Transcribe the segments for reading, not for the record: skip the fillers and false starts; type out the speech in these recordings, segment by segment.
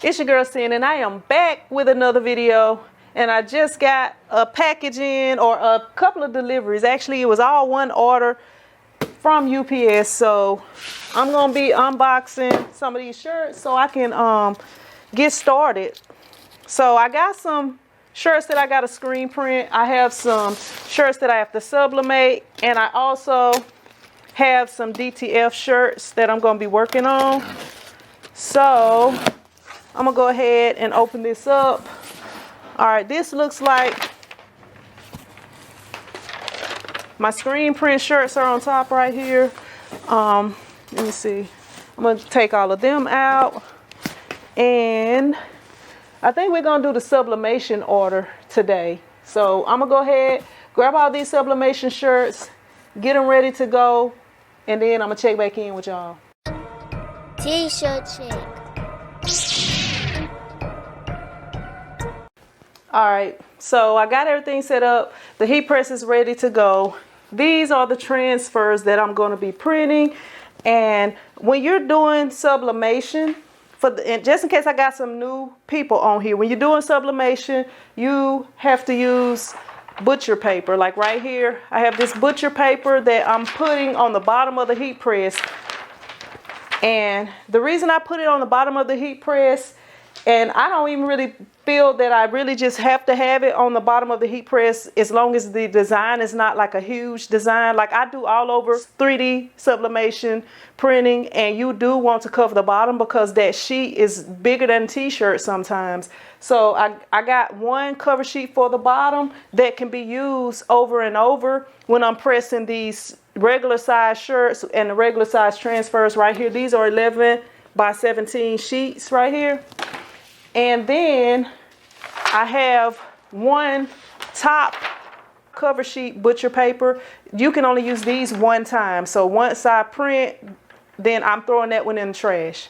It's your girl Sin, and I am back with another video. And I just got a package in, or a couple of deliveries. Actually, it was all one order from UPS. So I'm gonna be unboxing some of these shirts so I can get started. So I got some shirts that I got to screen print. I have some shirts that I have to sublimate, and I also have some DTF shirts that I'm gonna be working on. So I'm gonna go ahead and open this up. All right, this looks like my screen print shirts are on top right here. Let me see. I'm gonna take all of them out, and I think we're gonna do the sublimation order today. So I'm gonna go ahead, grab all these sublimation shirts, get them ready to go, and then I'm gonna check back in with y'all. TshirtChick. All right, so I got everything set up. The heat press is ready to go. These are the transfers that I'm going to be printing. And when you're doing sublimation, and just in case I got some new people on here, when you're doing sublimation, you have to use butcher paper. Like right here, I have this butcher paper that I'm putting on the bottom of the heat press. And the reason I put it on the bottom of the heat press, and I don't even really feel that I really just have to have it on the bottom of the heat press as long as the design is not like a huge design. Like I do all over 3D sublimation printing, and you do want to cover the bottom because that sheet is bigger than a t-shirt sometimes. So I got one cover sheet for the bottom that can be used over and over when I'm pressing these regular size shirts and the regular size transfers right here. These are 11 by 17 sheets right here. And then I have one top cover sheet butcher paper. You can only use these one time. So once I print, then I'm throwing that one in the trash.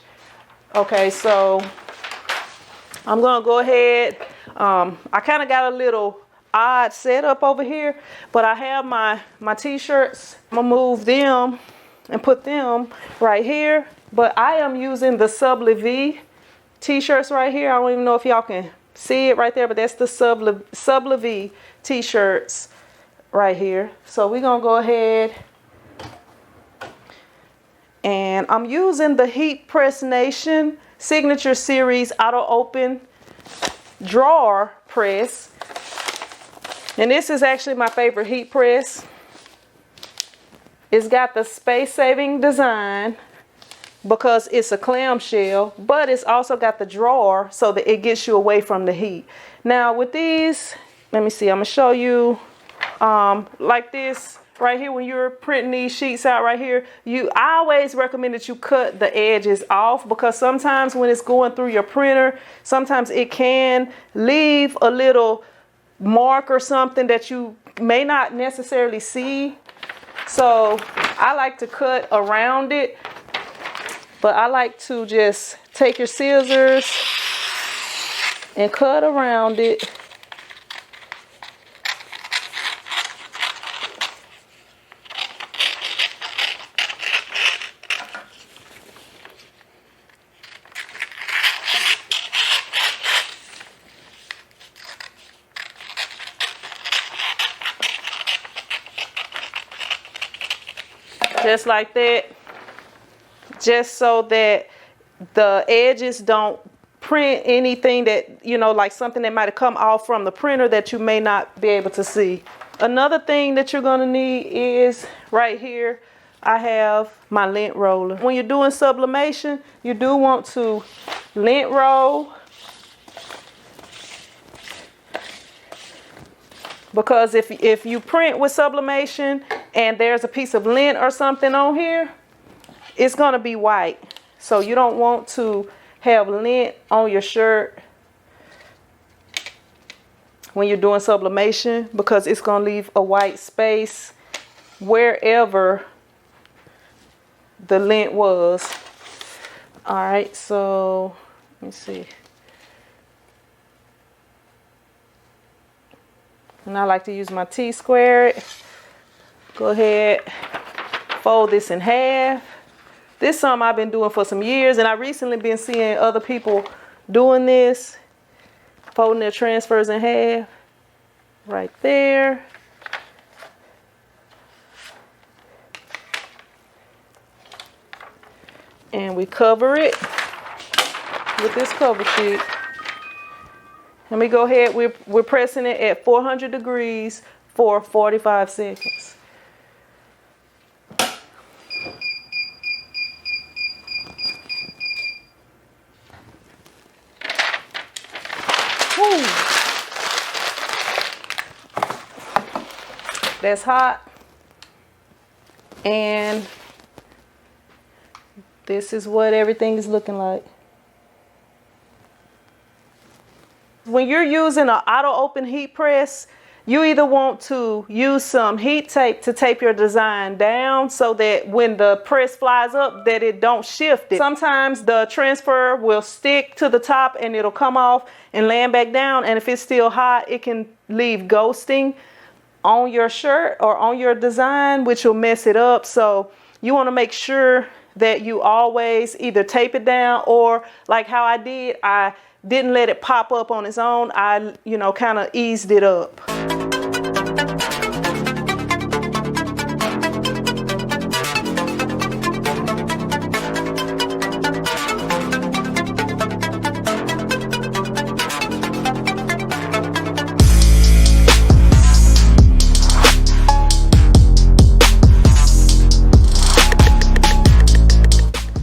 Okay, so I'm gonna go ahead. I kind of got a little odd setup over here, but I have my t-shirts. I'm gonna move them and put them right here. But I am using the Sublimating t-shirts right here. I don't even know if y'all can see it right there, but that's the Sublimating t-shirts right here. So we're gonna go ahead, and I'm using the Heat Press Nation Signature Series Auto Open Drawer Press. And this is actually my favorite heat press. It's got the space-saving design because it's a clamshell, but it's also got the drawer so that it gets you away from the heat. Now with these, let me see, I'm gonna show you like this right here. When you're printing these sheets out right here, I always recommend that you cut the edges off, because sometimes when it's going through your printer, sometimes it can leave a little mark or something that you may not necessarily see. So I like to cut around it, but I like to just take your scissors and cut around it. Just like that. Just so that the edges don't print anything that, you know, like something that might have come off from the printer that you may not be able to see. Another thing that you're going to need is right here, I have my lint roller. When you're doing sublimation, you do want to lint roll, because if you print with sublimation and there's a piece of lint or something on here, it's going to be white. So you don't want to have lint on your shirt when you're doing sublimation, because it's going to leave a white space wherever the lint was. All right, so let me see. And I like to use my T-square it. Go ahead, fold this in half. This is something I've been doing for some years, and I recently been seeing other people doing this, folding their transfers in half, right there. And we cover it with this cover sheet. Let me go ahead, we're pressing it at 400 degrees for 45 seconds. Woo. That's hot. And this is what everything is looking like. When you're using an auto open heat press, you either want to use some heat tape to tape your design down so that when the press flies up that it don't shift it. Sometimes the transfer will stick to the top and it'll come off and land back down, and if it's still hot it can leave ghosting on your shirt or on your design, which will mess it up. So you want to make sure that you always either tape it down, or like how I did, I didn't let it pop up on its own. I, kind of eased it up.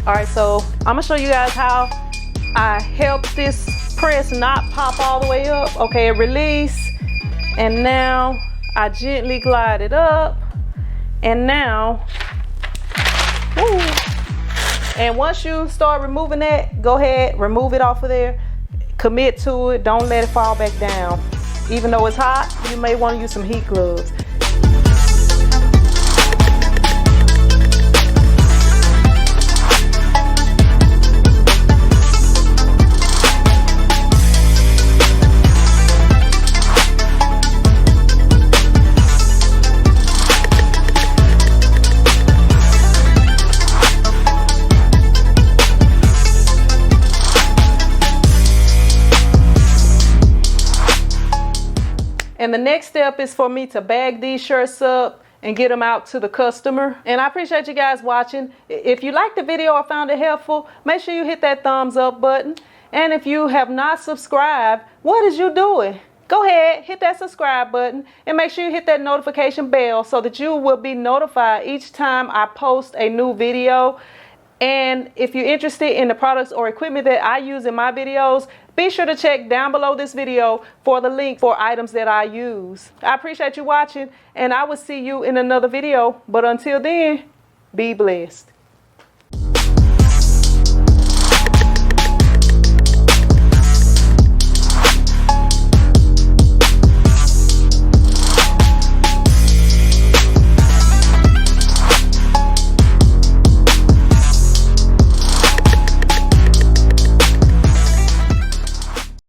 All right, so I'm gonna show you guys how I helped this press not pop all the way up. Okay, release, and now I gently glide it up, and now, woo. And once you start removing that, go ahead, remove it off of there, commit to it, don't let it fall back down. Even though it's hot, you may want to use some heat gloves. And the next step is for me to bag these shirts up and get them out to the customer. And I appreciate you guys watching. If you liked the video or found it helpful, make sure you hit that thumbs up button. And if you have not subscribed, what is you doing? Go ahead, hit that subscribe button and make sure you hit that notification bell so that you will be notified each time I post a new video. And if you're interested in the products or equipment that I use in my videos, be sure to check down below this video for the link for items that I use. I appreciate you watching, and I will see you in another video. But until then, be blessed.